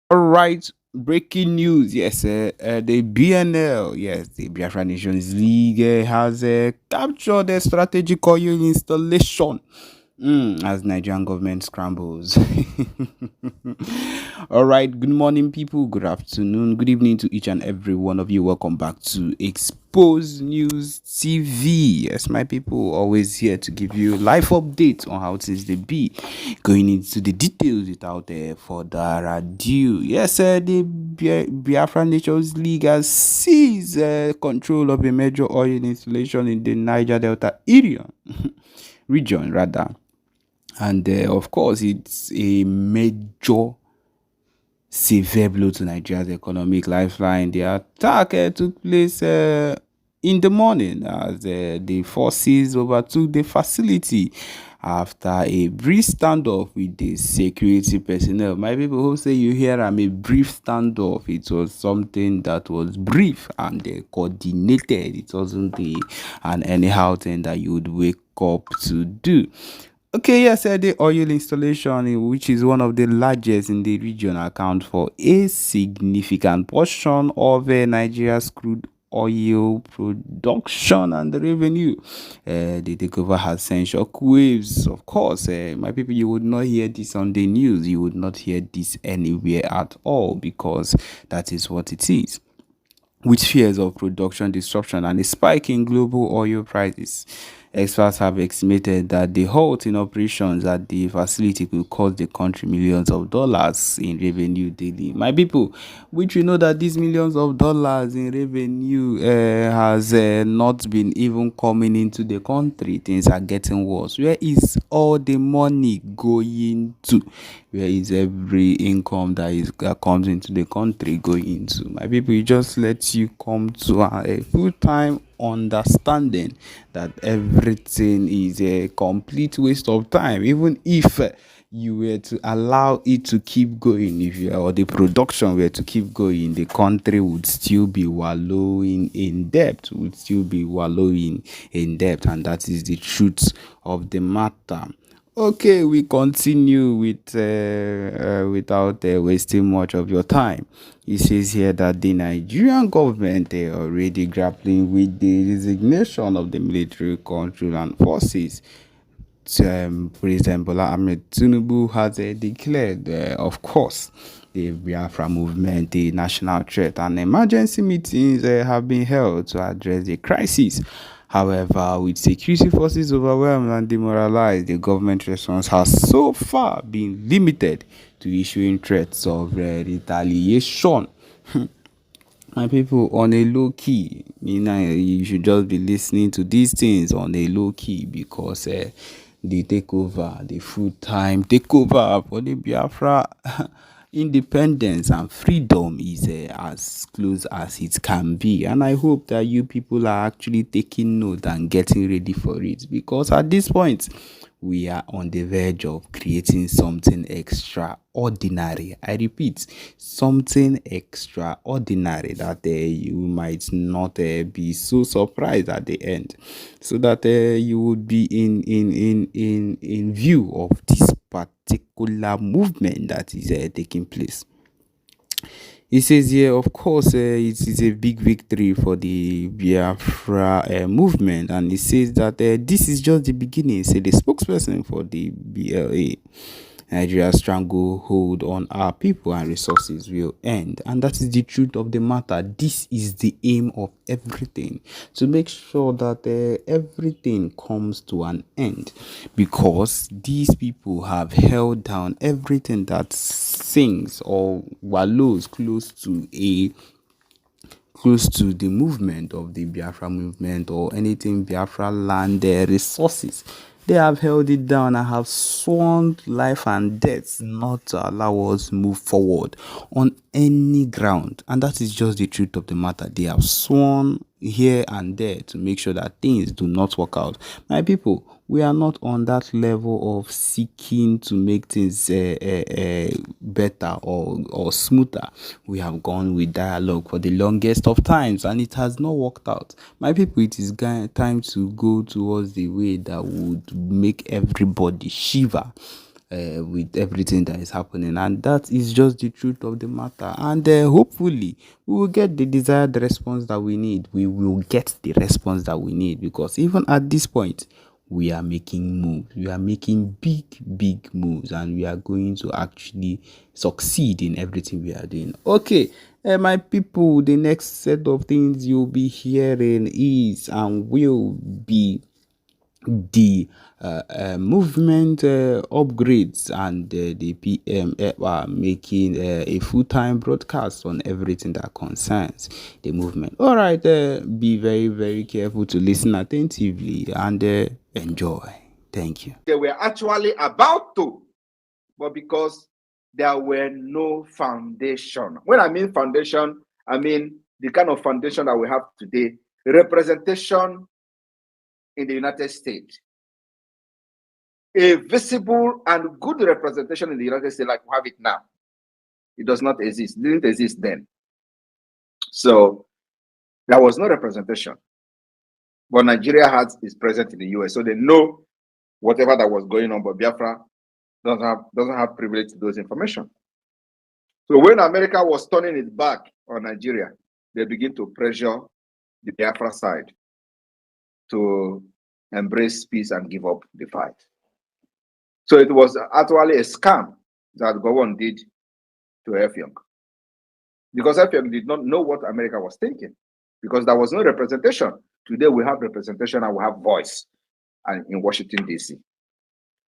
All right, breaking news. Yes, the BNL, yes, the Biafra Nations League has captured a strategic oil installation as Nigerian government scrambles. All right, good morning, people. Good afternoon, good evening to each and every one of you. Welcome back to Expose News TV. Yes, my people, always here to give you live updates on how things they be. Going into the details without further ado. Yes, the Biafra Nations League has seized control of a major oil installation in the Niger Delta area region rather, and of course it's a major severe blow to Nigeria's economic lifeline. The attack took place in the morning as the forces overtook the facility after a brief standoff with the security personnel. My people who say you hear I'm a brief standoff, it was something that was brief and coordinated. It wasn't an anyhow thing that you would wake up to do. Okay, yes, the oil installation, which is one of the largest in the region, account for a significant portion of Nigeria's crude oil production and the revenue. The takeover has sent shockwaves. Of course, my people, you would not hear this on the news. You would not hear this anywhere at all because that is what it is. With fears of production disruption and a spike in global oil prices, experts have estimated that the halt in operations at the facility could cost the country millions of dollars in revenue daily. My people, which we know that these millions of dollars in revenue has not been even coming into the country. Things are getting worse. Where is all the money going to? Where is every income that comes into the country going into? My people, it just lets you come to a full-time understanding that everything is a complete waste of time, even if you were to allow it to keep going, if you or the production were to keep going, the country would still be wallowing in debt, and that is the truth of the matter. Okay, we continue with without wasting much of your time. It says here that the Nigerian government already grappling with the resignation of the military control and forces. President Bola Ahmed Tinubu has declared, of course, the Biafra movement a national threat, and emergency meetings have been held to address the crisis. However, with security forces overwhelmed and demoralized, the government response has so far been limited to issuing threats of retaliation. My people, on a low key, you should just be listening to these things on a low key because the takeover, the full time takeover for the Biafra independence and freedom is as close as it can be. And I hope that you people are actually taking note and getting ready for it, because at this point, we are on the verge of creating something extraordinary. I repeat, something extraordinary that you might not be so surprised at the end, so that you would be in view of this particular movement that is taking place. He says here, of course, it is a big victory for the Biafra movement, and he says that this is just the beginning. Say the spokesperson for the BLA. Nigeria's stranglehold on our people and resources will end. And that is the truth of the matter. This is the aim of everything, to make sure that everything comes to an end, because these people have held down everything that sings or wallows close to the movement of the Biafra movement or anything Biafraland resources. They have held it down and have sworn life and death not to allow us move forward on any ground. And that is just the truth of the matter. They have sworn here and there to make sure that things do not work out. My people, we are not on that level of seeking to make things better or smoother. We have gone with dialogue for the longest of times and it has not worked out. My people, it is time to go towards the way that would make everybody shiver with everything that is happening, and that is just the truth of the matter. And hopefully we will get the desired response that we need. We will get the response that we need, because even at this point we are making moves. We are making big moves, and we are going to actually succeed in everything we are doing. Okay, my people, the next set of things you'll be hearing is and will be the movement upgrades, and the PM are making a full-time broadcast on everything that concerns the movement. All right, be very careful to listen attentively and enjoy. Thank you. They were actually about to, but because there were no foundation. When I mean foundation, I mean the kind of foundation that we have today, representation in the United States, a visible and good representation in the United States like we have it now. It does not exist. It didn't exist then. So there was no representation. But Nigeria is present in the US, so they know whatever that was going on, but Biafra doesn't have privilege to those information. So when America was turning its back on Nigeria, they begin to pressure the Biafra side to embrace peace and give up the fight. So it was actually a scam that Gowon did to F. Young, because F. Young did not know what America was thinking, because there was no representation. Today we have representation and we have voice, and in Washington, D.C.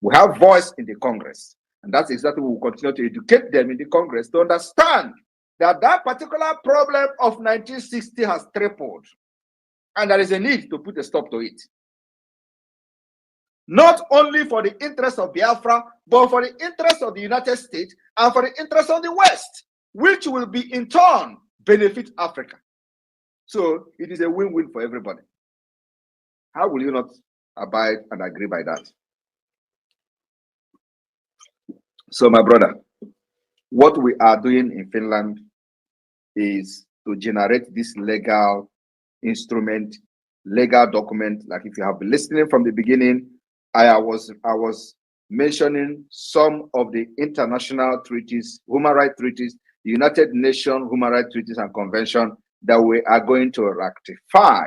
We have voice in the Congress, and that's exactly what we will continue to educate them in the Congress to understand that that particular problem of 1960 has tripled, and there is a need to put a stop to it. Not only for the interest of Biafra, but for the interest of the United States and for the interest of the West, which will be in turn benefit Africa. So it is a win-win for everybody. How will you not abide and agree by that? So my brother, what we are doing in Finland is to generate this legal instrument, legal document. Like if you have been listening from the beginning, I was mentioning some of the international treaties, human rights treaties, the United Nations human rights treaties and convention that we are going to ratify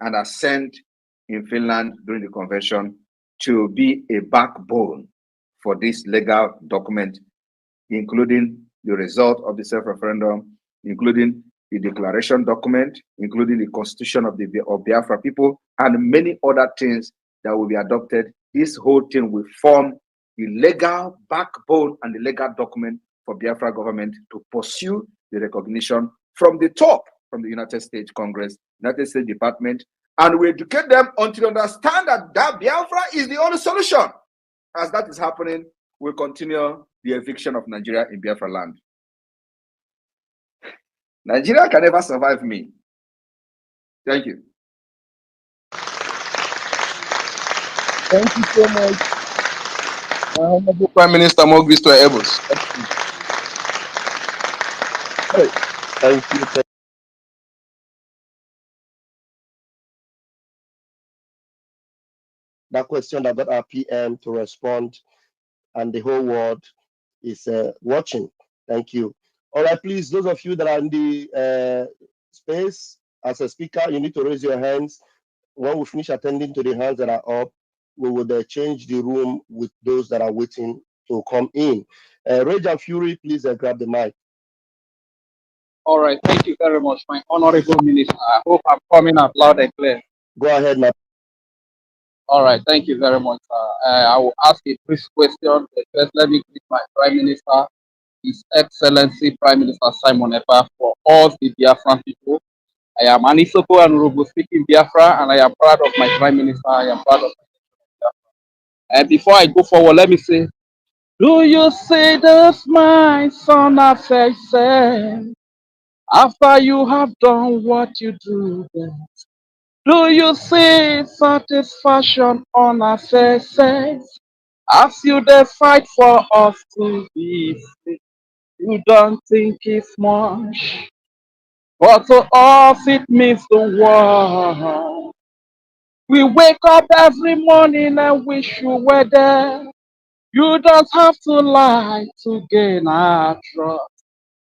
and assent in Finland during the convention to be a backbone for this legal document, including the result of the self-referendum, including the declaration document, including the constitution of Biafra people, and many other things that will be adopted. This whole thing will form the legal backbone and the legal document for Biafra government to pursue the recognition from the top, from the United States Congress, United States Department, and we educate them until they understand that Biafra is the only solution. As that is happening, we'll continue the eviction of Nigeria in Biafraland. Nigeria can never survive me. Thank you. Thank you so much, Honorable Prime Minister Mogristo Âbĺâżě. Thank you. That question that got our PM to respond, and the whole world is watching. Thank you. All right, please, those of you that are in the space as a speaker, you need to raise your hands. When we finish attending to the hands that are up, we will change the room with those that are waiting to come in. Rage and Fury, please grab the mic. All right, thank you very much, my honorable minister. I hope I'm coming out loud and clear. Go ahead, my. All right, thank you very much. I will ask a brief question. First, let me greet my Prime Minister, His Excellency Prime Minister Simon Ekpa, for all the Biafran people. I am Anisoko and Urubu speaking Biafra, and I am proud of my Prime Minister. I am proud of Biafra. And before I go forward, let me say, do you see this, my son, said, after you have done what you do best? Do you see satisfaction on our faces as you dey fight for us to be free? You don't think it's much, but to us it means the world. We wake up every morning and wish you were there. You don't have to lie to gain our trust.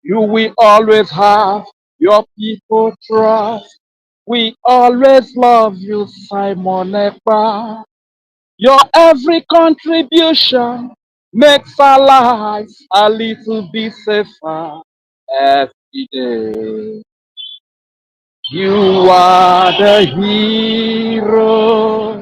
You will always have your people trust. We always love you, Simon Ekpa. Your every contribution makes our lives a little bit safer every day. You are the hero.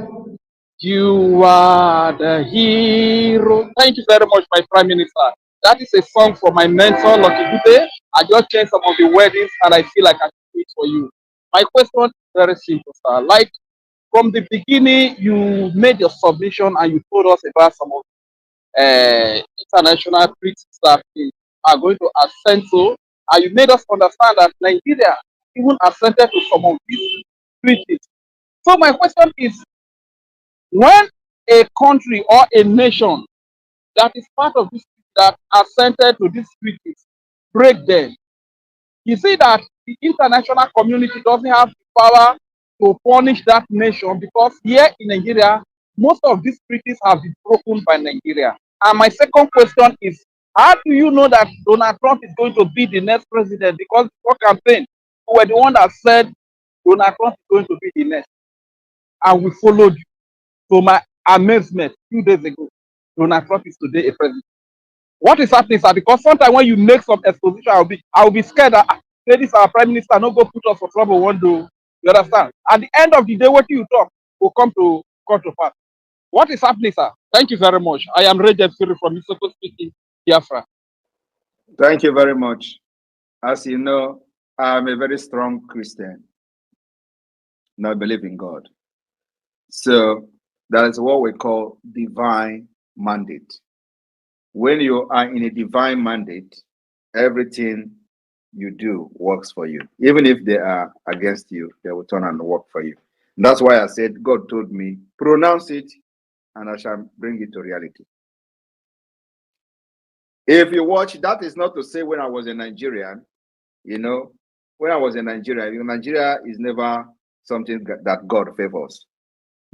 You are the hero. Thank you very much, my Prime Minister. That is a song for my mentor, Lucky Dube. I just changed some of the weddings and I feel like I should do it for you. My question is very simple, sir. Like from the beginning, you made your submission and you told us about some of international treaties that we are going to assent to. And you made us understand that Nigeria even assented to some of these treaties. So my question is, when a country or a nation that is part of this that assented to these treaties break them, you see that the international community doesn't have the power to punish that nation because here in Nigeria, most of these treaties have been broken by Nigeria. And my second question is, how do you know that Donald Trump is going to be the next president? Because before campaign, you were the one that said Donald Trump is going to be the next, and we followed you. To my amazement, 2 days ago, Donald Trump is today a president. What is happening, sir? Because sometimes when you make some exposition, I'll be scared that say this our prime minister no go put us for trouble one day. You understand? At the end of the day, what you talk will come to pass. What is happening, sir? Thank you very much. I am Regent Siri from Isoko speaking, Biafra. Thank you very much. As you know, I'm a very strong Christian. And I believe in God. So that is what we call divine mandate. When you are in a divine mandate, everything you do works for you. Even if they are against you, they will turn and work for you. And that's why I said, God told me, pronounce it and I shall bring it to reality. If you watch, that is not to say when I was a Nigerian, you know, when I was in Nigeria, Nigeria is never something that God favors.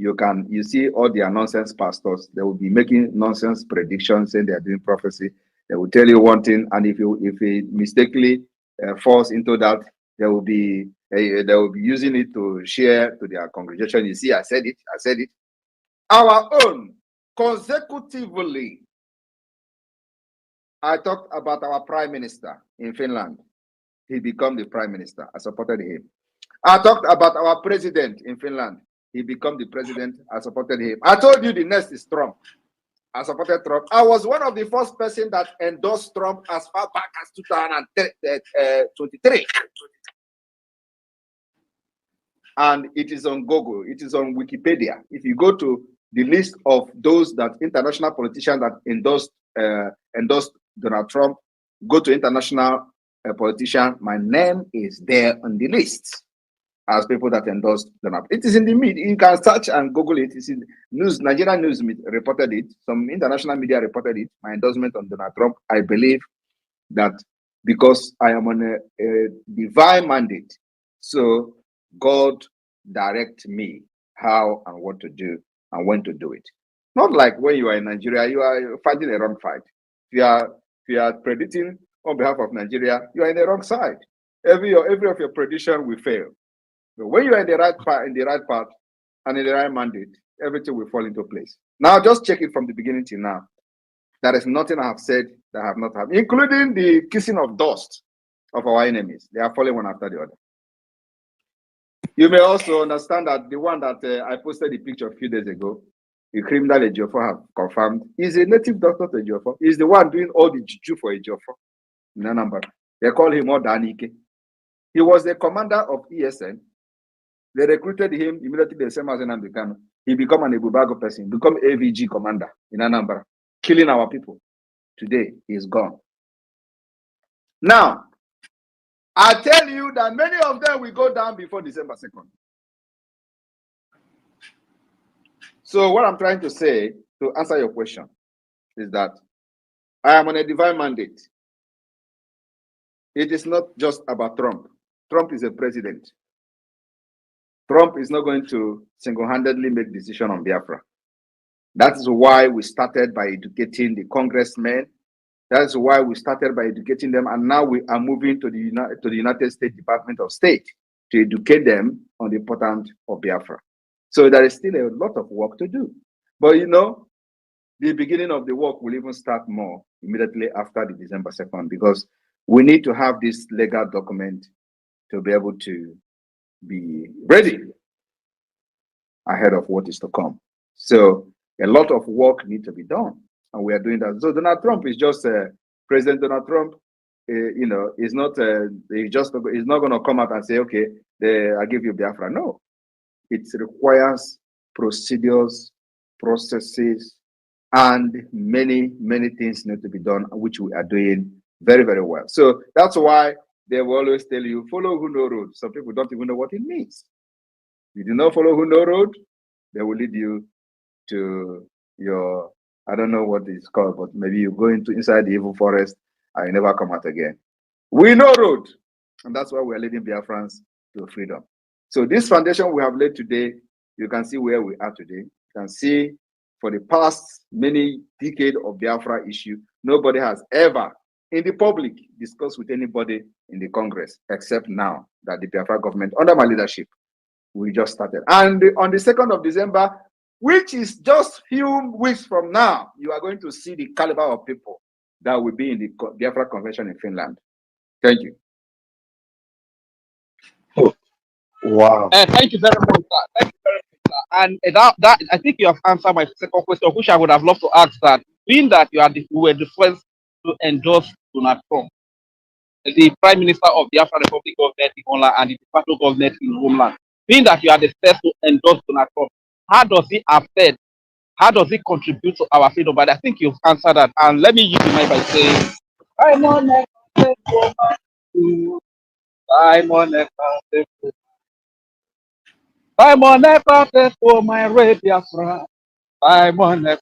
You see all their nonsense pastors, they will be making nonsense predictions saying they are doing prophecy. They will tell you one thing, and if it mistakenly falls into that, they will be using it to share to their congregation. You see, I said it. Our own, consecutively, I talked about our prime minister in Finland. He became the prime minister. I supported him. I talked about our president in Finland. He became the president. I supported him. I told you the next is Trump. I supported Trump. I was one of the first person that endorsed Trump as far back as 2023. And it is on Google. It is on Wikipedia. If you go to the list of those that international politicians that endorsed Donald Trump, go to international politician. My name is there on the list as people that endorsed Donald. It is in the media. You can search and Google it. It's in news. Nigerian news reported it. Some international media reported it. My endorsement on Donald Trump. I believe that because I am on a divine mandate, so God direct me how and what to do and when to do it. Not like when you are in Nigeria, you are fighting a wrong fight. If you are predicting on behalf of Nigeria, you are in the wrong side. Every of your prediction will fail. But when you are in the right path, and in the right mandate, everything will fall into place. Now, just check it from the beginning till now. There is nothing I have said that I have not had, including the kissing of dust of our enemies. They are falling one after the other. You may also understand that the one that I posted the picture a few days ago, the criminal Ejiofor have confirmed, is a native doctor to Ejiofor. He's the one doing all the juju for Ejiofor in Anambra. They call him Odanike. He was the commander of ESN. They recruited him immediately the same as in Kano. He became an Ebubago person, become AVG commander in Anambra, killing our people. Today, he's gone. Now, I tell you that many of them will go down before December 2nd. So what I'm trying to say, to answer your question, is that I am on a divine mandate. It is not just about Trump. Trump is a president. Trump is not going to single-handedly make decision on Biafra. That is why we started by educating the congressmen. That's why we started by educating them, and now we are moving to the United States Department of State to educate them on the importance of Biafra. So there is still a lot of work to do. But you know, the beginning of the work will even start more immediately after the December 2nd, because we need to have this legal document to be able to be ready ahead of what is to come. So a lot of work needs to be done, and we are doing that. So Donald Trump is just President Donald Trump. You know, is not he's not going to come out and say, okay, I give you Biafra. No, it requires procedures, processes, and many things need to be done, which we are doing very, very well. So that's why they will always tell you, follow who know road. Some people don't even know what it means. You do not follow who know road, they will lead you to your, I don't know what it's called, but maybe you go into inside the evil forest and you never come out again. We know road, and that's why we're leading Biafrans to freedom. So this foundation we have laid today, you can see where we are today. You can see for the past many decades of Biafra issue, nobody has ever in the public discussed with anybody in the Congress, except now that the Biafra government, under my leadership, we just started. And on the 2nd of December, which is just few weeks from now, you are going to see the caliber of people that will be in the Biafra Convention in Finland. Thank you. Wow. Thank you very much, sir. Thank you very much, sir. And that I think you have answered my second question, which I would have loved to ask that. Being that you were the first to endorse Donald Trump, the Prime Minister of the Biafra Republic government in Holland and the de facto government in Homeland, being that you are the first to endorse Donald Trump, how does it affect? How does it contribute to our freedom? But I think you've answered that. And let me use the mic by saying, Simon, Simon, never for my radio friend. Simon,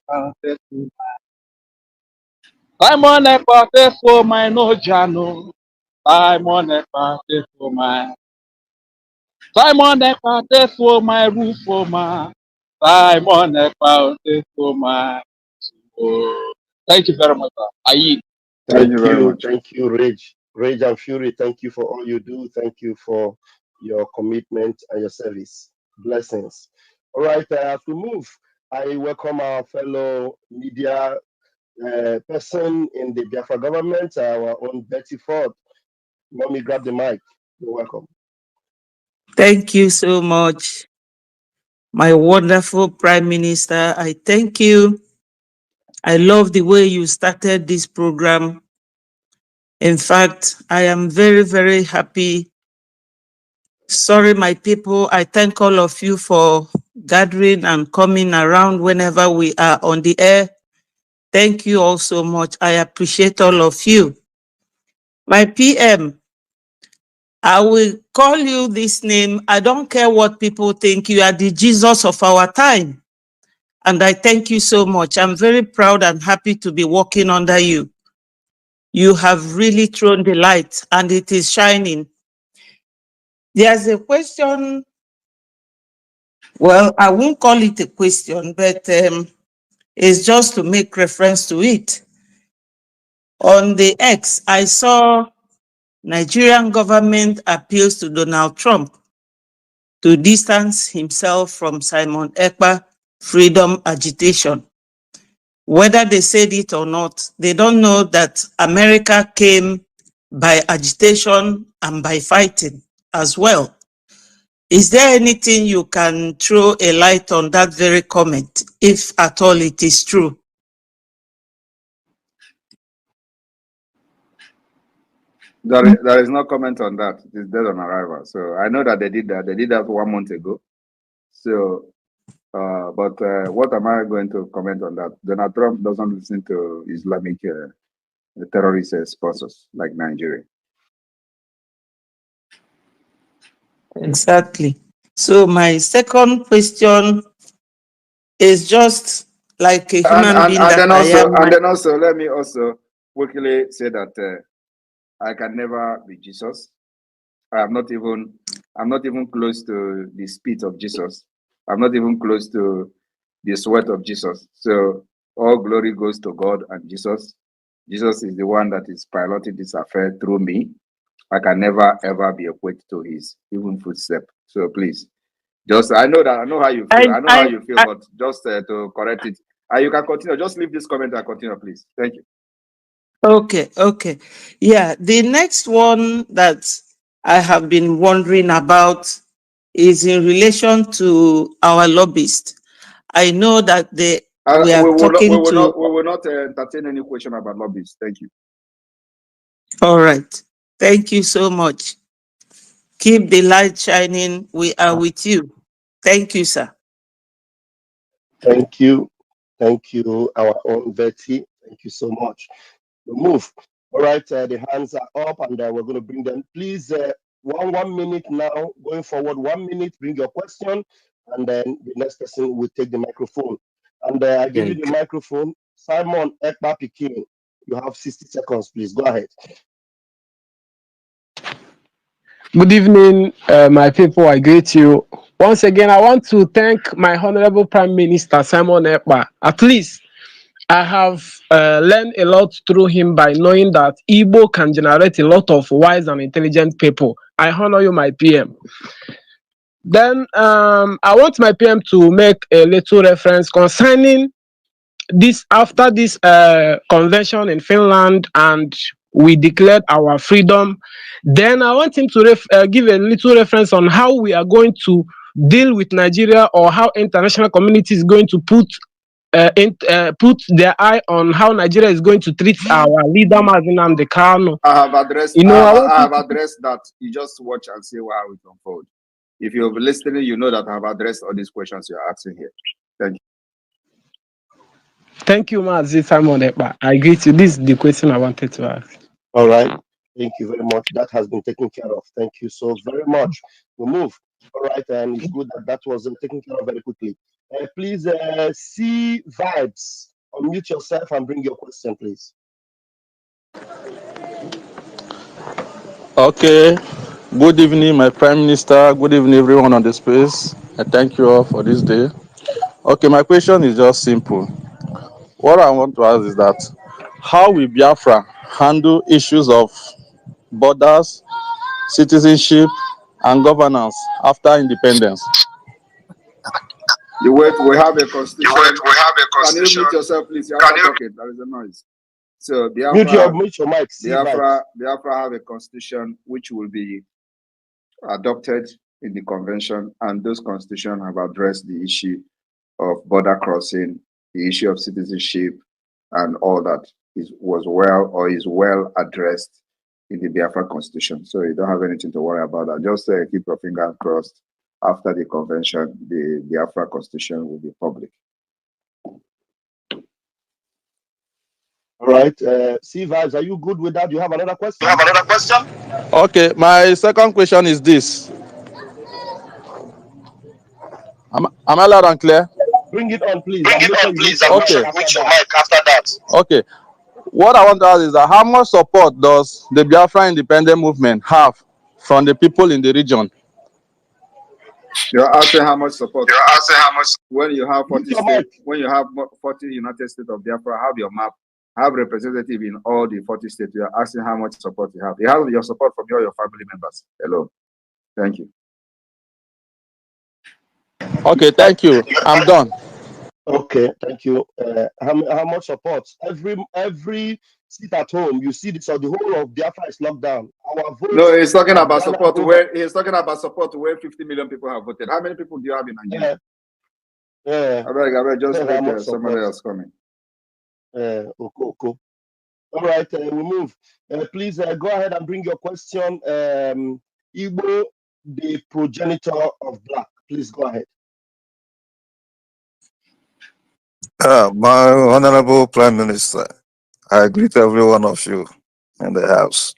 Simon, never for my no jano. Simon, never for my Simon, never for my roof for my Simon, never for my. Thank you very much, sir. I yield. Thank you very much. Thank you, Rage and Fury. Thank you for all you do. Thank you for your commitment and your service. Blessings. All right, I have to move. I welcome our fellow media person in the Biafra government, our own Betty Ford. Mommy, grab the mic. You're welcome. Thank you so much, my wonderful Prime Minister. I thank you. I love the way you started this program. In fact, I am very, very happy. Sorry, my people. I thank all of you for gathering and coming around whenever we are on the air. Thank you all so much. I appreciate all of you. My PM, I will call you this name. I don't care what people think. You are the Jesus of our time. And I thank you so much. I'm very proud and happy to be working under you. You have really thrown the light and it is shining. There's a question. Well, I won't call it a question, but it's just to make reference to it. On the X, I saw Nigerian government appeals to Donald Trump to distance himself from Simon Ekpa freedom agitation. Whether they said it or not, they don't know that America came by agitation and by fighting as well. Is there anything you can throw a light on that very comment, if at all it is true? There is no comment on that. It is dead on arrival. So I know that they did that. They did that 1 month ago. So, but what am I going to comment on that? Donald Trump doesn't listen to Islamic terrorist sponsors like Nigeria. Exactly. So my second question is just like a human being that I am. And then also, let me also quickly say that I can never be Jesus. I'm not even close to the speed of Jesus. I'm not even close to the sweat of Jesus. So all glory goes to God and Jesus. Jesus is the one that is piloting this affair through me. I can never ever be equated to his even footstep. So please, just I know how you feel. I know how you feel, but just to correct it, you can continue. Just leave this comment and continue, please. Thank you. Okay. Yeah, the next one that I have been wondering about is in relation to our lobbyists. I know that we will not entertain any question about lobbyists. Thank you. All right. Thank you so much. Keep the light shining. We are with you. Thank you, sir. Thank you. Thank you, our own Betty. Thank you so much. We'll move. All right, the hands are up and we're going to bring them. Please, 1 minute now, going forward, 1 minute, bring your question, and then the next person will take the microphone. And I give you the microphone. Simon Ekpa Pikin, you have 60 seconds, please. Go ahead. Good evening, my people. I greet you. Once again, I want to thank my Honorable Prime Minister, Simon Ekpa. At least I have learned a lot through him by knowing that Igbo can generate a lot of wise and intelligent people. I honor you, my PM. Then I want my PM to make a little reference concerning this after this convention in Finland and we declared our freedom. Then I want him to give a little reference on how we are going to deal with Nigeria or how international community is going to put their eye on how Nigeria is going to treat our leader, Mazi Nnamdi Kanu. I have addressed. I have addressed that. You just watch and see how it unfolds. If you're listening, you know that I have addressed all these questions you're asking here. Thank you. Thank you, Mazi Simon Ekpa. I agree to this. Is the question I wanted to ask. All right. Thank you very much. That has been taken care of. Thank you so very much. We'll move. All right, and it's good that was taken care of very quickly. Please, see vibes. Unmute yourself and bring your question, please. Okay. Good evening, my Prime Minister. Good evening, everyone on the space. I thank you all for this day. Okay, my question is just simple. What I want to ask is that how will Biafra handle issues of borders, citizenship, and governance after independence? You wait, we have a constitution. Can you mute yourself, please? You have to talk it. There is a noise. So Biafra, mute your mic. Biafra have a constitution which will be adopted in the convention, and those constitutions have addressed the issue of border crossing, the issue of citizenship, and all that is well addressed in the Biafra constitution. So you don't have anything to worry about that. Just keep your fingers crossed. After the convention, the Biafra constitution will be public. All right. See, Vibes, are you good with that? Do you have another question? Okay, my second question is this. Am I loud and clear? Bring it on, please. Okay. Okay. What I want to ask is that how much support does the Biafra independent movement have from the people in the region? You're asking how much support. When you have 40 states, when you have 40 United States of Biafra, have your map, have representative in all the 40 states. You're asking how much support you have. You have your support from your family members alone. Thank you. Okay, thank you. I'm done. Okay, thank you. How much support? Every seat at home, you see this, so the whole of Biafra is locked down. Our votes. No, he's talking about support where 50 million people have voted. How many people do you have in Nigeria? I beg, just make somebody else coming. Okay. All right, we move. Please go ahead and bring your question. Igbo, the progenitor of black. Please go ahead. My Honorable Prime Minister, I greet every one of you in the house.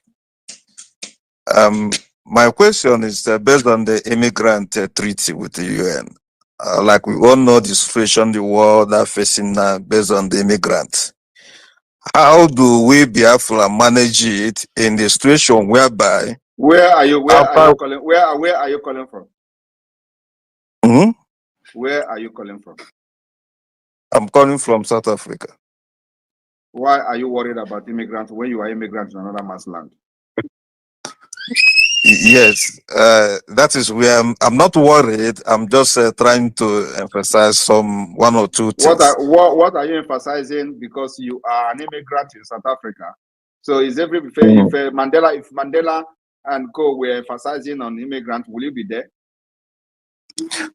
My question is based on the immigrant treaty with the UN. Like we all know the situation the world are facing now based on the immigrants. How do we Biafra manage it in the situation whereby? Where are you calling? Where are you calling from? Mm-hmm. Where are you calling from? I'm calling from South Africa. Why are you worried about immigrants when you are immigrants in another man's land? Yes, that is where I'm not worried. I'm just trying to emphasize one or two things. What are you emphasizing? Because you are an immigrant in South Africa. So is if Mandela and co were emphasizing on immigrants, will you be there?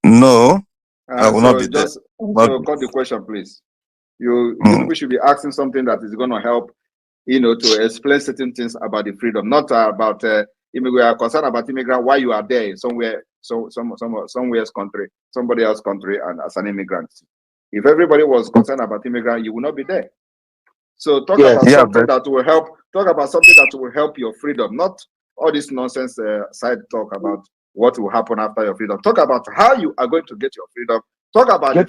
No, I will not be there. So cut the question, please. You people should be asking something that is going to help, to explain certain things about the freedom, not about we are concerned about immigrant why you are there somewhere, somewhere's country, somebody else's country, and as an immigrant. If everybody was concerned about immigrant, you will not be there. So talk about something that will help. Talk about something that will help your freedom, not all this nonsense side talk about what will happen after your freedom. Talk about how you are going to get your freedom. Talk about the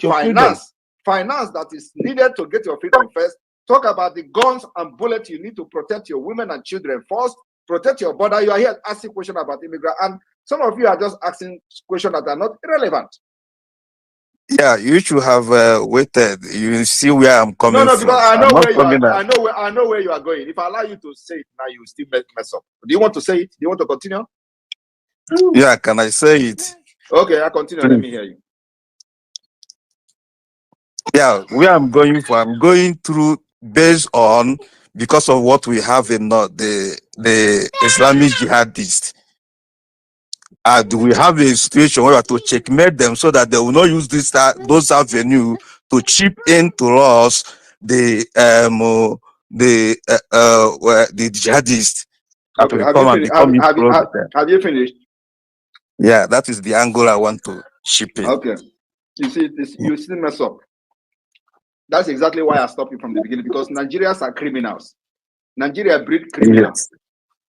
finance that is needed to get your freedom first. Talk about the guns and bullets you need to protect your women and children first. Protect your border. You are here asking questions about immigrants, and some of you are just asking questions that are not irrelevant. Yeah, you should have waited. You see where I'm coming from. No, because I know where you are. I know where you are going. If I allow you to say it now, you will still mess up. Do you want to say it? Do you want to continue? Yeah, can I say it? Okay, I continue. Let me hear you. Yeah, where I'm going through based on because of what we have in the Islamic jihadists. Do we have a situation where we have to checkmate them so that they will not use those avenues to chip into us the jihadists? Okay, have you finished? Yeah, that is the angle I want to chip in. Okay, you see this, you still mess up. That's exactly why I stopped you from the beginning, because Nigerians are criminals. Nigeria breed criminals. Yes.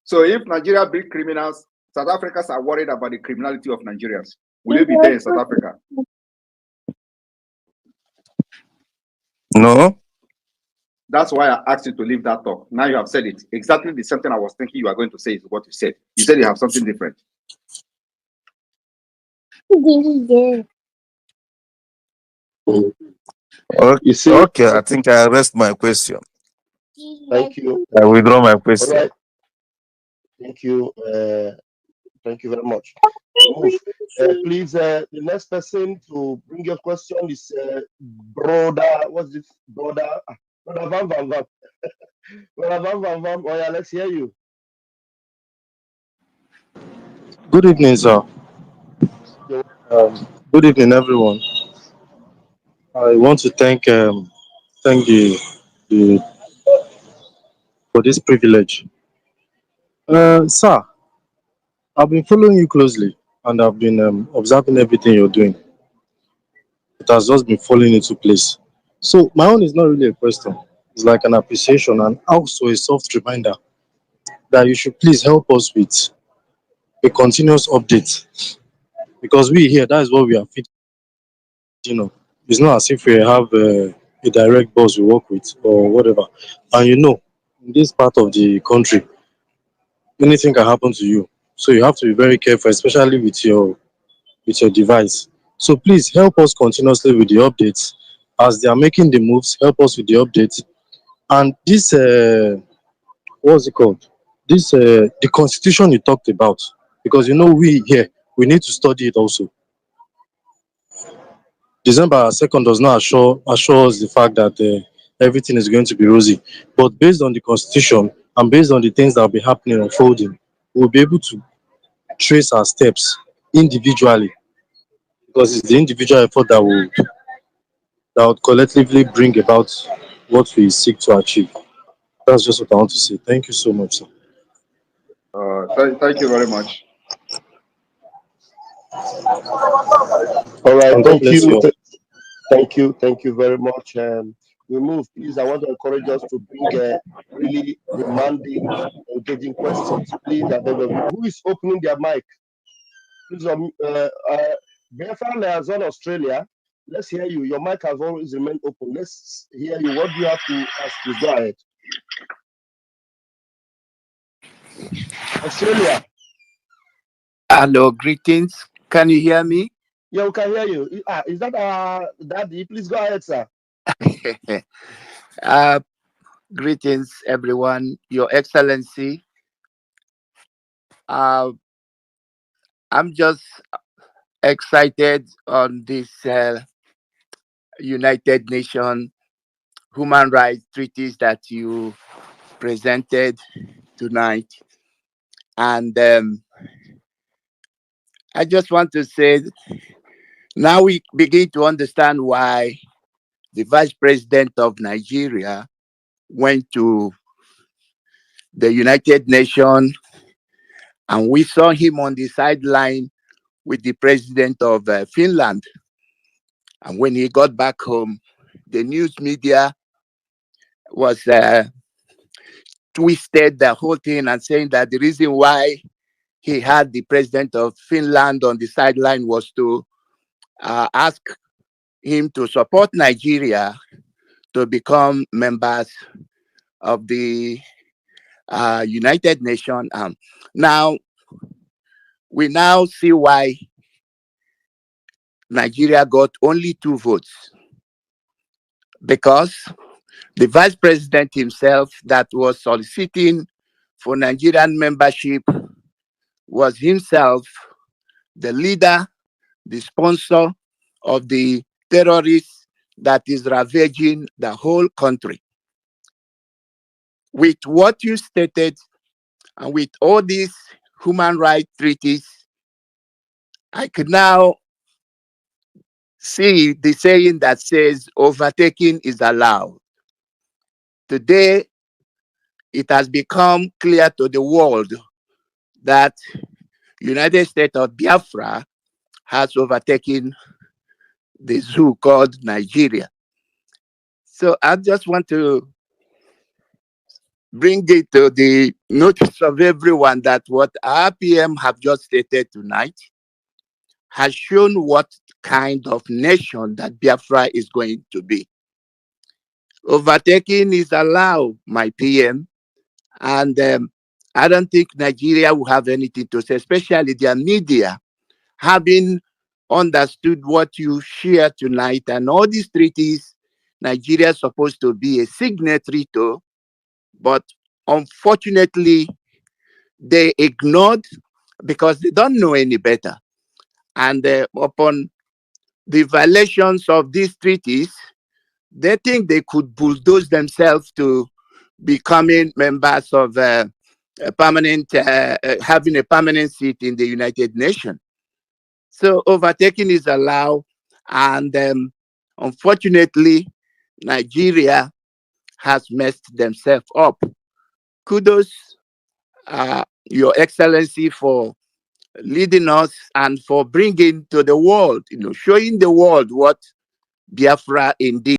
So if Nigeria breed criminals, South Africans are worried about the criminality of Nigerians. Will you be there in South Africa? No. That's why I asked you to leave that talk. Now you have said it. Exactly the same thing I was thinking you are going to say is what you said. You said you have something different. Okay, I think I rest my question. Thank you. I withdraw my question. Right. Thank you. Thank you very much. Please, the next person to bring your question is brother. What's this, brother? Brother Van Van Van. Brother Van Van Van. Oh yeah, let's hear you. Good evening, sir. Good evening, everyone. I want to thank the for this privilege. Sir, I've been following you closely and I've been observing everything you're doing. It has just been falling into place. So my own is not really a question. It's like an appreciation and also a soft reminder that you should please help us with a continuous update, because we here, that is what we are feeding on. It's not as if we have a direct boss we work with or whatever. And in this part of the country, anything can happen to you. So you have to be very careful, especially with your device. So please help us continuously with the updates. As they are making the moves, help us with the updates. And this, what's it called? This, the constitution you talked about, because we here, we need to study it also. December 2nd does not assure us the fact that everything is going to be rosy. But based on the constitution and based on the things that will be happening, unfolding, we'll be able to trace our steps individually, because it's the individual effort that would collectively bring about what we seek to achieve. That's just what I want to say. Thank you so much, sir. Thank you very much. All right, thank you. Thank you very much. We move, please. I want to encourage us to bring really demanding, engaging questions. Please, I beg of you. Who is opening their mic? Please, Biafraland is on Australia. Let's hear you. Your mic has always remained open. Let's hear you. What do you have to ask? Please go ahead. Australia. Hello, greetings. Can you hear me? Yeah, we can hear you. Is that Daddy? Please go ahead, sir. uh, Greetings, everyone. Your Excellency, uh, I'm just excited on this United Nations human rights treaties that you presented tonight. And I just want to say now we begin to understand why the Vice President of Nigeria went to the United Nations and we saw him on the sideline with the President of Finland. And when he got back home, the news media was twisted the whole thing and saying that the reason why he had the President of Finland on the sideline was to ask him to support Nigeria to become members of the United Nations. Now, we now see why Nigeria got only 2 votes. Because the Vice President himself that was soliciting for Nigerian membership was himself the leader, the sponsor of the terrorists that is ravaging the whole country. With what you stated and with all these human rights treaties, I could now see the saying that says overtaking is allowed. Today, it has become clear to the world that United States of Biafra has overtaken the zoo called Nigeria. So I just want to bring it to the notice of everyone that what our PM have just stated tonight has shown what kind of nation that Biafra is going to be. Overtaking is allowed, my PM, and I don't think Nigeria will have anything to say, especially their media, having understood what you share tonight and all these treaties Nigeria is supposed to be a signatory to, but unfortunately they ignored because they don't know any better. And upon the violations of these treaties, they think they could bulldoze themselves to becoming members of having a permanent seat in the United Nations. So overtaking is allowed, and unfortunately, Nigeria has messed themselves up. Kudos, Your Excellency, for leading us and for bringing to the world, showing the world what Biafra indeed